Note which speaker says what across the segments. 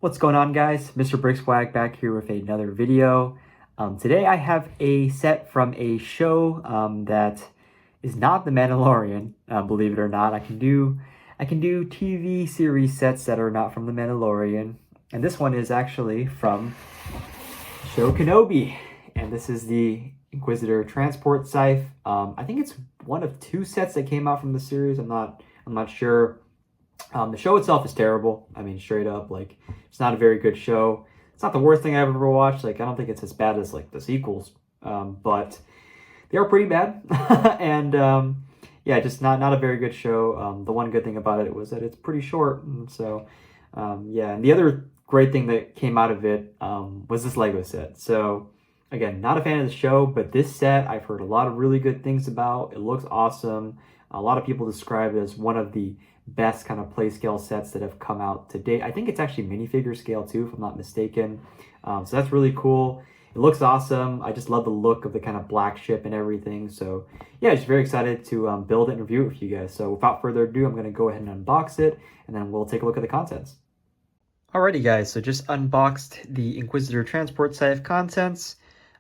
Speaker 1: What's going on, guys? Mr. Brickswag back here with another video. Today I have a set from a show that is not The Mandalorian. Believe it or not, I can do TV series sets that are not from The Mandalorian, and this one is actually from show Kenobi, and this is the Inquisitor Transport Scythe. I think it's one of two sets that came out from the series. I'm not sure. The show itself is terrible. I mean, straight up, like, it's not a very good show. It's not the worst thing I've ever watched. Like, I don't think it's as bad as, like, the sequels. But they are pretty bad. And, yeah, just not a very good show. The one good thing about it was that it's pretty short. And so, yeah. And the other great thing that came out of it was this Lego set. So, again, not a fan of the show, but this set I've heard a lot of really good things about. It looks awesome. A lot of people describe it as one of the best kind of play scale sets that have come out to date. I think it's actually minifigure scale too, if I'm not mistaken. So that's really cool. It looks awesome. I just love the look of the kind of black ship and everything. So yeah, just very excited to build it and review it with you guys. So without further ado, I'm going to go ahead and unbox it, and then we'll take a look at the contents. Alrighty, guys. So just unboxed the Inquisitor Transport Scythe contents.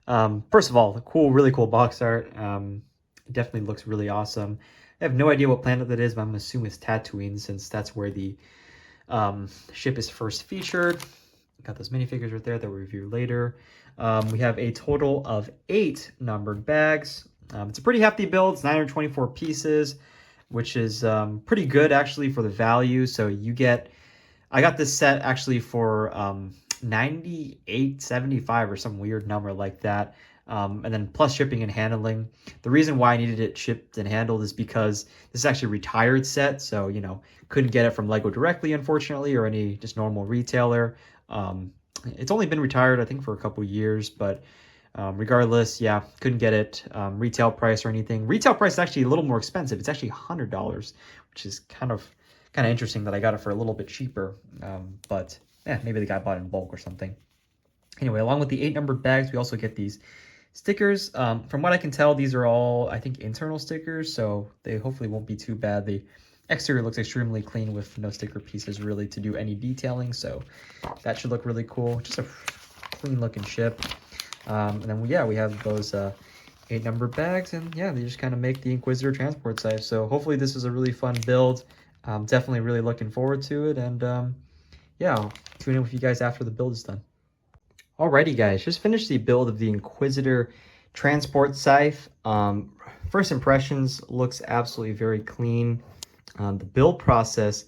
Speaker 1: First of all, the really cool box art. It definitely looks really awesome. I have no idea what planet that is, but I'm going to assume it's Tatooine, since that's where the ship is first featured. Got those minifigures right there that we'll review later. We have a total of 8 numbered bags. It's a pretty hefty build. It's 924 pieces, which is pretty good, actually, for the value. So you get... I got this set, actually, for $98.75 or some weird number like that. And then plus shipping and handling. The reason why I needed it shipped and handled is because this is actually a retired set, so couldn't get it from Lego directly, unfortunately, or any just normal retailer. It's only been retired, I think, for a couple years, but regardless, yeah, couldn't get it retail price or anything. Retail price is actually a little more expensive. It's actually $100, which is kind of interesting that I got it for a little bit cheaper. But yeah, maybe the guy bought it in bulk or something. Anyway, along with the 8 numbered bags, we also get these stickers. From what I can tell, these are all, I think, internal stickers, so they hopefully won't be too bad. The exterior looks extremely clean with no sticker pieces really to do any detailing, so that should look really cool. Just a clean looking ship. And then, yeah, we have those 8 numbered bags, and yeah, they just kind of make the Inquisitor Transport Scythe. So hopefully this is a really fun build. Definitely really looking forward to it, and yeah, I'll tune in with you guys after the build is done. Alrighty, guys, just finished the build of the Inquisitor Transport Scythe. First impressions, looks absolutely very clean. The build process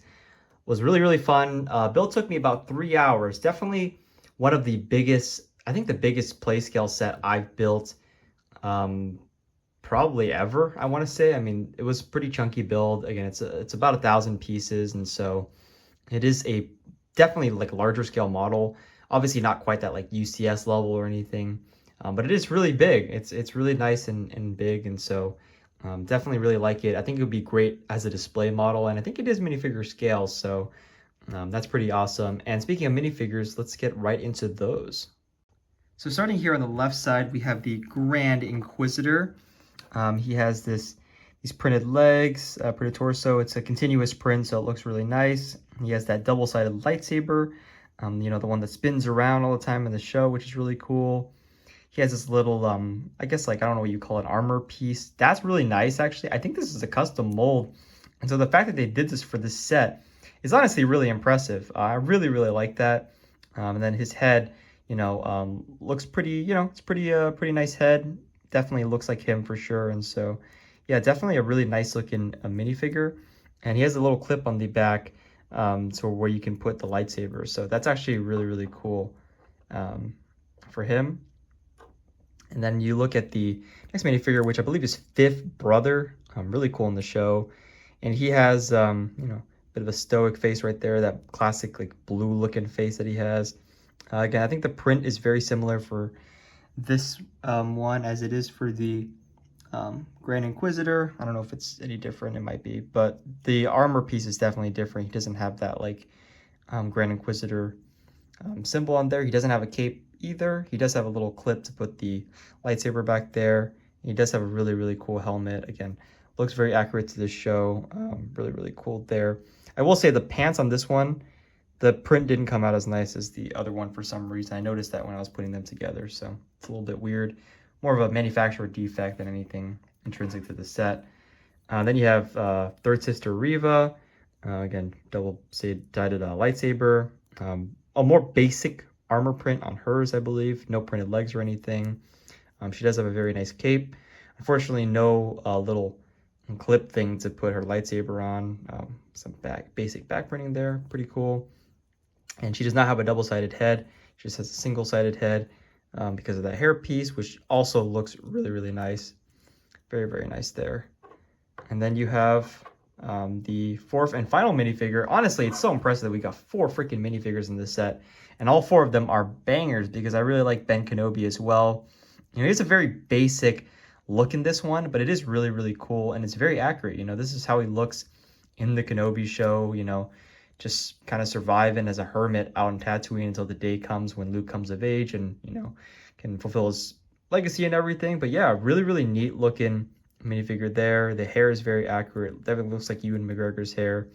Speaker 1: was really fun. Build took me about 3 hours. Definitely one of the biggest, I think the biggest play scale set I've built probably ever, I want to say. I mean, it was a pretty chunky build. Again, it's about 1,000 pieces, and so it is a definitely like a larger scale model. Obviously not quite that like UCS level or anything, but it is really big. It's really nice and big, and so definitely really like it. I think it would be great as a display model, and I think it is minifigure scale, so that's pretty awesome. And speaking of minifigures, let's get right into those. So starting here on the left side, we have the Grand Inquisitor. He has these printed legs, printed torso. It's a continuous print, so it looks really nice. He has that double-sided lightsaber. The one that spins around all the time in the show, which is really cool. He has this little, I guess, like, I don't know what you call it, armor piece. That's really nice, actually. I think this is a custom mold. And so the fact that they did this for this set is honestly really impressive. I really like that. And then his head, looks pretty, it's pretty nice head. Definitely looks like him for sure. And so, yeah, definitely a really nice looking minifigure. And he has a little clip on the back, so where you can put the lightsaber. So that's actually really cool for him. And then you look at the next minifigure, which I believe is Fifth Brother. Really cool in the show. And he has, a bit of a stoic face right there, that classic like blue looking face that he has. Again, I think the print is very similar for this one as it is for the Grand Inquisitor. I don't know if it's any different, it might be, but the armor piece is definitely different. He doesn't have that like Grand Inquisitor symbol on there. He doesn't have a cape either. He does have a little clip to put the lightsaber back there. He does have a really cool helmet. Again, looks very accurate to this show. Really cool there. I will say the pants on this one, the print didn't come out as nice as the other one for some reason. I noticed that when I was putting them together, so it's a little bit weird. More of a manufacturer defect than anything intrinsic to the set. Then you have third sister Reva, again, double-sided lightsaber. A more basic armor print on hers, I believe. No printed legs or anything. She does have a very nice cape. Unfortunately, no little clip thing to put her lightsaber on. Some basic back printing there, pretty cool. And she does not have a double-sided head. She just has a single-sided head because of that hair piece, which also looks really, really nice. Very, very nice there. And then you have the fourth and final minifigure. Honestly, it's so impressive that we got 4 freaking minifigures in this set. And all 4 of them are bangers because I really like Ben Kenobi as well. You know, he has a very basic look in this one, but it is really, really cool. And it's very accurate. You know, this is how he looks in the Kenobi show, you know, just kind of surviving as a hermit out on Tatooine until the day comes when Luke comes of age and, you know, can fulfill his legacy and everything. But yeah, really, really neat looking minifigure there. The hair is very accurate. Definitely looks like Ewan McGregor's hair.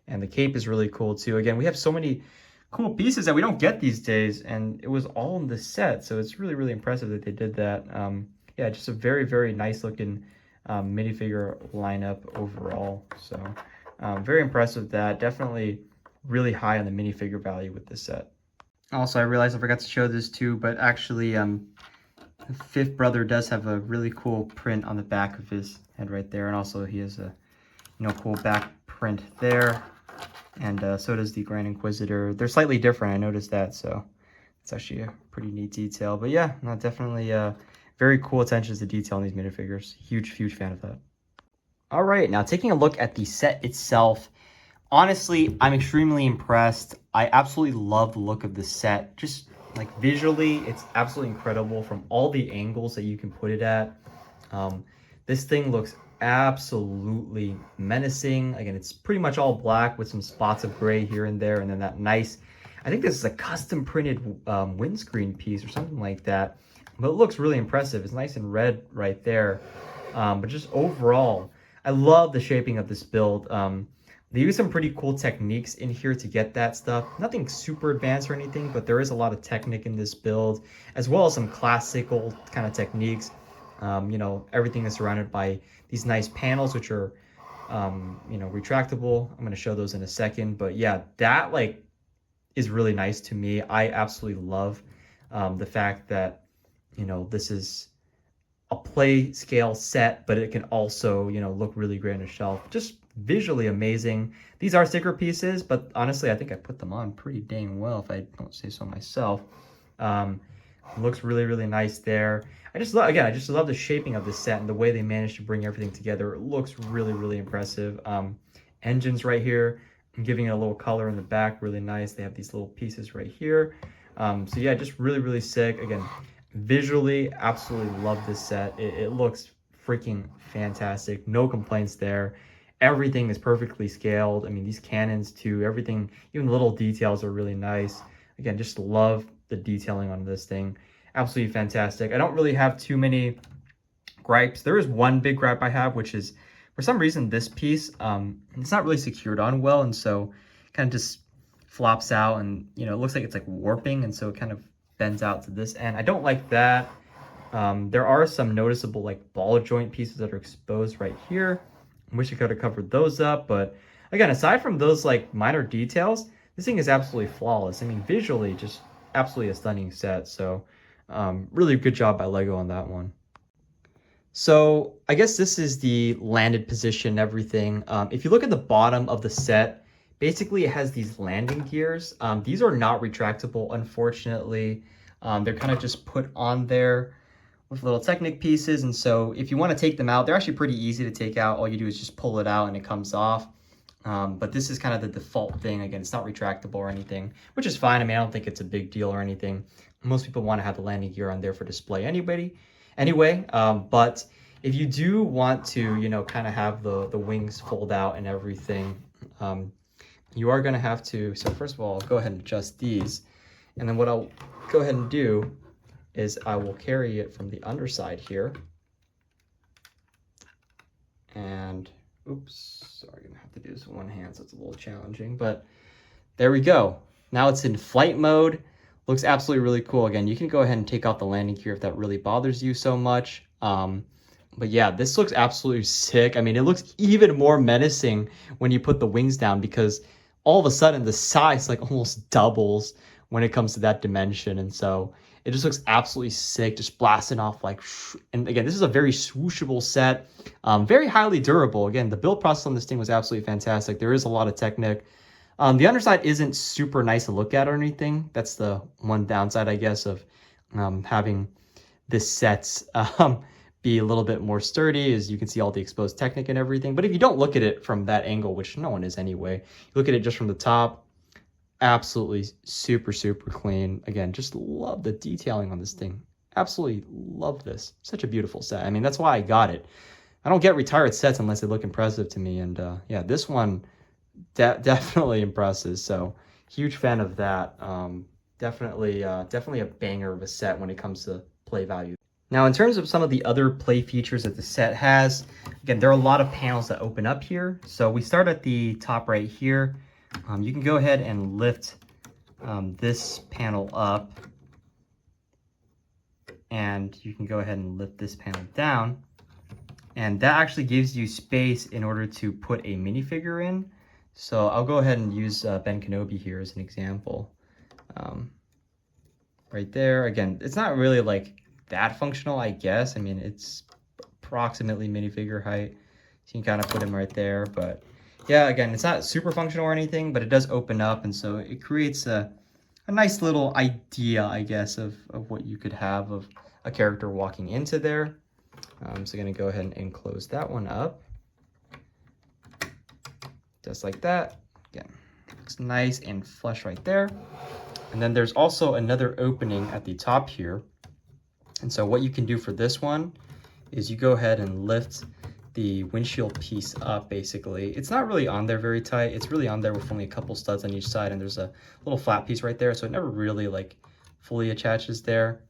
Speaker 1: And the cape is really cool too. Again, we have so many cool pieces that we don't get these days, and it was all in the set. So it's really, really impressive that they did that. Yeah, just a very, very nice looking minifigure lineup overall. So very impressed with that. Definitely really high on the minifigure value with this set. Also, I realized I forgot to show this too, but actually the fifth brother does have a really cool print on the back of his head right there. And also he has a, you know, cool back print there. And so does the Grand Inquisitor. They're slightly different, I noticed that, so it's actually a pretty neat detail. But yeah, no, definitely very cool attention to detail in these minifigures. Huge, huge fan of that. All right, now taking a look at the set itself. Honestly, I'm extremely impressed. I absolutely love the look of the set. Just like visually, it's absolutely incredible from all the angles that you can put it at. This thing looks absolutely menacing. Again, it's pretty much all black with some spots of gray here and there, and then that nice, I think this is a custom printed windscreen piece or something like that, but it looks really impressive. It's nice and red right there. But just overall, I love the shaping of this build. They use some pretty cool techniques in here to get that stuff. Nothing super advanced or anything, but there is a lot of technique in this build, as well as some classical kind of techniques. You know, everything is surrounded by these nice panels, which are, you know, retractable. I'm going to show those in a second. But yeah, that like is really nice to me. I absolutely love the fact that, you know, this is a play scale set, but it can also, you know, look really great on a shelf. Just visually amazing. These are sticker pieces, but honestly, I think I put them on pretty dang well, if I don't say so myself. Looks really, really nice there. I just love, again, I just love the shaping of this set and the way they managed to bring everything together. It looks really, really impressive. Engines right here, giving it a little color in the back, really nice. They have these little pieces right here. So yeah, just really, really sick. Again, visually, absolutely love this set. It looks freaking fantastic. No complaints there. Everything is perfectly scaled. I mean, these cannons too, everything, even the little details are really nice. Again, just love the detailing on this thing. Absolutely fantastic. I don't really have too many gripes. There is one big gripe I have, which is for some reason this piece, it's not really secured on well, and so kind of just flops out, and you know, it looks like it's like warping, and so it kind of bends out to this end. I don't like that. There are some noticeable like ball joint pieces that are exposed right here. I wish I could have covered those up, but again, aside from those like minor details, this thing is absolutely flawless. I mean, visually, just absolutely a stunning set. So really good job by Lego on that one. So I guess this is the landed position and everything. If you look at the bottom of the set, basically it has these landing gears. These are not retractable, unfortunately. They're kind of just put on there with little Technic pieces, and so if you want to take them out, they're actually pretty easy to take out. All you do is just pull it out and it comes off. But this is kind of the default thing. Again, it's not retractable or anything, which is fine. I mean, I don't think it's a big deal or anything. Most people want to have the landing gear on there for display anyway. But if you do want to, you know, kind of have the wings fold out and everything, you are going to have to. So first of all, I'll go ahead and adjust these, and then what I'll go ahead and do is I will carry it from the underside here. And oops, sorry, I'm gonna have to do this with one hand, so it's a little challenging, but there we go. Now it's in flight mode. Looks absolutely really cool. Again, you can go ahead and take off the landing gear if that really bothers you so much. But yeah, this looks absolutely sick. I mean, it looks even more menacing when you put the wings down, because all of a sudden the size like almost doubles when it comes to that dimension. And so it just looks absolutely sick, just blasting off like, and again, this is a very swooshable set, very highly durable. Again, the build process on this thing was absolutely fantastic. There is a lot of technique. The underside isn't super nice to look at or anything. That's the one downside, I guess, of having this set be a little bit more sturdy, is you can see all the exposed Technic and everything. But if you don't look at it from that angle, which no one is anyway, you look at it just from the top, absolutely super, super clean. Again, just love the detailing on this thing. Absolutely love this. Such a beautiful set. I mean, that's why I got it. I don't get retired sets unless they look impressive to me. And yeah, this one definitely impresses. So huge fan of that. Definitely a banger of a set when it comes to play value. Now, in terms of some of the other play features that the set has, again, there are a lot of panels that open up here. So we start at the top right here. You can go ahead and lift this panel up, and you can go ahead and lift this panel down. And that actually gives you space in order to put a minifigure in. So I'll go ahead and use Ben Kenobi here as an example. Right there, again, it's not really like that functional, I guess. I mean, it's approximately minifigure height, so you can kind of put him right there. But yeah, again, it's not super functional or anything, but it does open up, and so it creates a nice little idea, I guess, of what you could have of a character walking into there. So I'm gonna go ahead and close that one up, just like that. Again, looks nice and flush right there. And then there's also another opening at the top here. And so what you can do for this one is you go ahead and lift the windshield piece up, basically. It's not really on there very tight. It's really on there with only a couple studs on each side, and there's a little flat piece right there, so it never really like fully attaches there.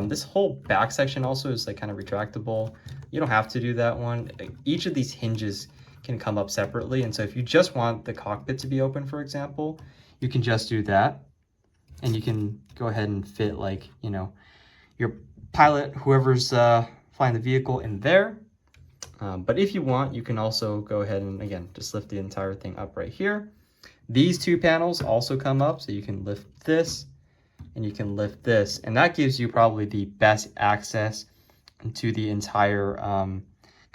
Speaker 1: This whole back section also is like kind of retractable. You don't have to do that one. Each of these hinges can come up separately, and so if you just want the cockpit to be open, for example, you can just do that, and you can go ahead and fit, like, you know, your pilot, whoever's flying the vehicle, in there. But if you want, you can also go ahead and, again, just lift the entire thing up right here. These two panels also come up, so you can lift this and you can lift this, and that gives you probably the best access to the entire kind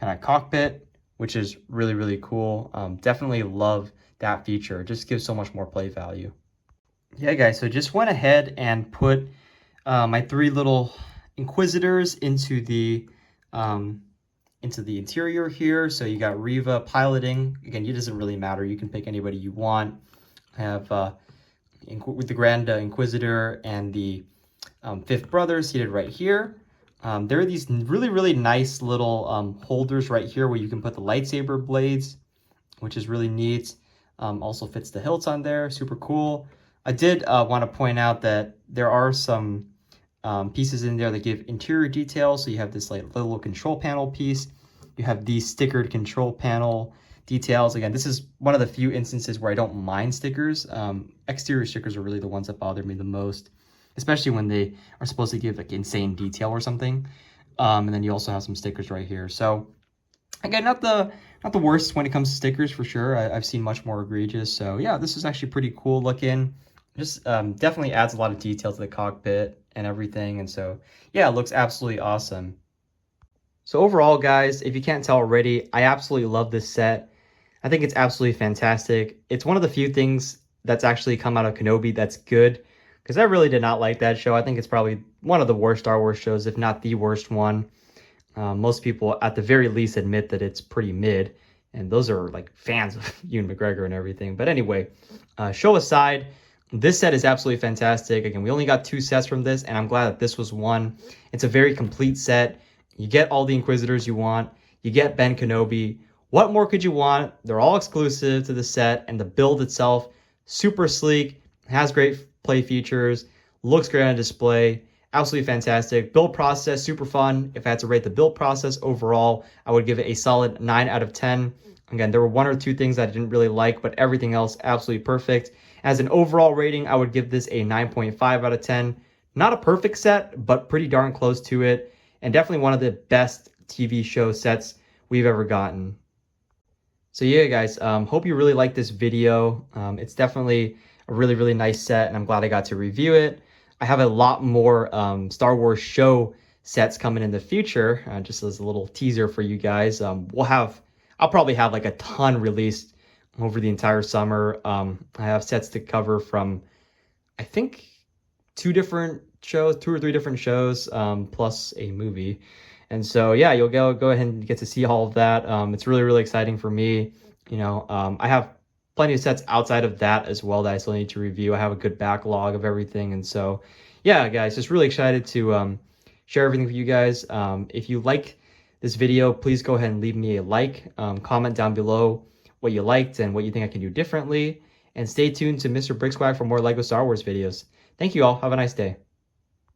Speaker 1: of cockpit, which is really, really cool. Definitely love that feature. It just gives so much more play value. Yeah, guys, so just went ahead and put my three little Inquisitors into the interior here. So you got Reva piloting. Again, it doesn't really matter. You can pick anybody you want. I have with the Grand Inquisitor and the fifth brother seated right here. There are these really, really nice little holders right here where you can put the lightsaber blades, which is really neat. Also fits the hilts on there. Super cool. I did want to point out that there are some pieces in there that give interior details. So you have this like little control panel piece. You have these stickered control panel details. Again, this is one of the few instances where I don't mind stickers. Exterior stickers are really the ones that bother me the most, especially when they are supposed to give like insane detail or something. And then you also have some stickers right here. So again, not the worst when it comes to stickers, for sure. I've seen much more egregious. So yeah, this is actually pretty cool looking. Just definitely adds a lot of detail to the cockpit and everything. And so yeah, it looks absolutely awesome. So overall, guys, if you can't tell already, I absolutely love this set. I think it's absolutely fantastic. It's one of the few things that's actually come out of Kenobi that's good, because I really did not like that show. I think it's probably one of the worst Star Wars shows, if not the worst one. Most people at the very least admit that it's pretty mid, and those are like fans of Ewan McGregor and everything. But anyway, show aside, this set is absolutely fantastic. Again, we only got 2 sets from this, and I'm glad that this was one. It's a very complete set. You get all the Inquisitors you want. You get Ben Kenobi. What more could you want? They're all exclusive to the set, and the build itself, super sleek, has great play features, looks great on display, absolutely fantastic. Build process, super fun. If I had to rate the build process overall, I would give it a solid 9 out of 10. Again, there were 1 or 2 things that I didn't really like, but everything else absolutely perfect. As an overall rating, I would give this a 9.5 out of 10. Not a perfect set, but pretty darn close to it, and definitely one of the best TV show sets we've ever gotten. So yeah, guys, hope you really like this video. It's definitely a really nice set, and I'm glad I got to review it. I have a lot more Star Wars show sets coming in the future, just as a little teaser for you guys. I'll probably have like a ton released over the entire summer. I have sets to cover from, I think, two or three different shows, plus a movie. And so, yeah, you'll go ahead and get to see all of that. It's really exciting for me. I have plenty of sets outside of that as well that I still need to review. I have a good backlog of everything. And so, yeah, guys, just really excited to share everything with you guys. If you like this video, please go ahead and leave me a like. Comment down below what you liked and what you think I can do differently. And stay tuned to Mr. Brick Swag for more LEGO Star Wars videos. Thank you all. Have a nice day.